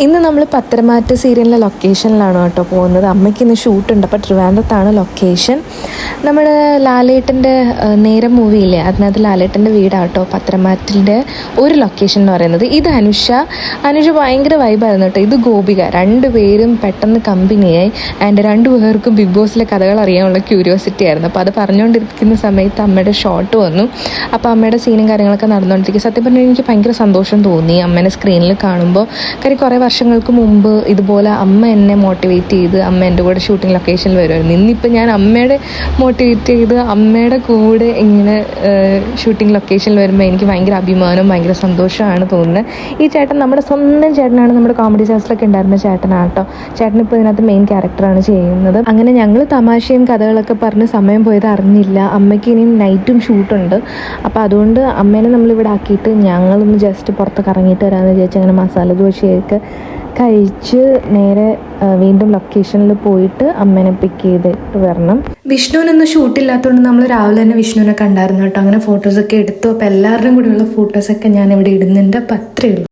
ഇന്ന് നമ്മൾ പത്തരമാറ്റ് സീരിയലിലെ ലൊക്കേഷനിലാണ് കേട്ടോ പോകുന്നത്. അമ്മയ്ക്ക് ഇന്ന് ഷൂട്ടുണ്ട്. അപ്പോൾ ട്രിവാൻഡ്രത്താണ് ലൊക്കേഷൻ. നമ്മുടെ ലാലേട്ടൻ്റെ നേരം മൂവിയില്ലേ, അതിനകത്ത് ലാലേട്ടൻ്റെ വീടാട്ടോ പത്തരമാറ്റിൻ്റെ ഒരു ലൊക്കേഷൻ എന്ന് പറയുന്നത്. ഇത് അനുഷ ഭയങ്കര വൈബായിരുന്നു കേട്ടോ. ഇത് ഗോപിക. രണ്ടുപേരും പെട്ടെന്ന് കമ്പനിയായി. ആൻഡ് രണ്ടുപേർക്കും ബിഗ് ബോസിലെ കഥകൾ അറിയാനുള്ള ക്യൂരിയോസിറ്റി ആയിരുന്നു. അപ്പോൾ അത് പറഞ്ഞുകൊണ്ടിരിക്കുന്ന സമയത്ത് അമ്മയുടെ ഷോട്ട് വന്നു. അപ്പോൾ അമ്മയുടെ സീനും കാര്യങ്ങളൊക്കെ നടന്നുകൊണ്ടിരിക്കും. സത്യം പറഞ്ഞാൽ എനിക്ക് ഭയങ്കര സന്തോഷം തോന്നി അമ്മേനെ സ്ക്രീനിൽ കാണുമ്പോൾ. കാര്യം കുറേ വർഷങ്ങൾക്ക് മുമ്പ് ഇതുപോലെ അമ്മ എന്നെ മോട്ടിവേറ്റ് ചെയ്ത് അമ്മ എൻ്റെ കൂടെ ഷൂട്ടിംഗ് ലൊക്കേഷനിൽ വരുമായിരുന്നു. ഇന്നിപ്പോൾ ഞാൻ അമ്മയുടെ മോട്ടിവേറ്റ് ചെയ്ത് അമ്മയുടെ കൂടെ ഇങ്ങനെ ഷൂട്ടിംഗ് ലൊക്കേഷനിൽ വരുമ്പോൾ എനിക്ക് ഭയങ്കര അഭിമാനവും ഭയങ്കര സന്തോഷമാണ് തോന്നുന്നത്. ഈ ചേട്ടൻ നമ്മുടെ സ്വന്തം ചേട്ടനാണ്. നമ്മുടെ കോമഡി ചാൻസിലൊക്കെ ഉണ്ടായിരുന്ന ചേട്ടനാണ് കേട്ടോ. ചേട്ടനിപ്പോൾ ഇതിനകത്ത് മെയിൻ ക്യാരക്ടറാണ് ചെയ്യുന്നത്. അങ്ങനെ ഞങ്ങൾ തമാശയും കഥകളൊക്കെ പറഞ്ഞ് സമയം പോയത് അറിഞ്ഞില്ല. അമ്മയ്ക്ക് ഇനിയും നൈറ്റും ഷൂട്ടുണ്ട്. അപ്പോൾ അതുകൊണ്ട് അമ്മേനെ നമ്മളിവിടെ ആക്കിയിട്ട് ഞങ്ങളൊന്ന് ജസ്റ്റ് പുറത്ത് കറങ്ങിയിട്ട് വരാമെന്ന് വിചാരിച്ച് അങ്ങനെ മസാല ദോശയൊക്കെ കഴിച്ച് നേരെ വീണ്ടും ലൊക്കേഷനിൽ പോയിട്ട് അമ്മേനെ പിക്ക് ചെയ്തിട്ട് വരണം. വിഷ്ണുവിനൊന്നും ഷൂട്ടില്ലാത്തതുകൊണ്ട് നമ്മൾ രാവിലെ തന്നെ വിഷ്ണുവിനെ കണ്ടായിരുന്നു കേട്ടോ. അങ്ങനെ ഫോട്ടോസൊക്കെ എടുത്തു. അപ്പോൾ എല്ലാവരുടെയും കൂടെയുള്ള ഫോട്ടോസൊക്കെ ഞാൻ ഇവിടെ ഇടുന്നുണ്ട്. അപ്പോൾ അത്രയേ ഉള്ളൂ.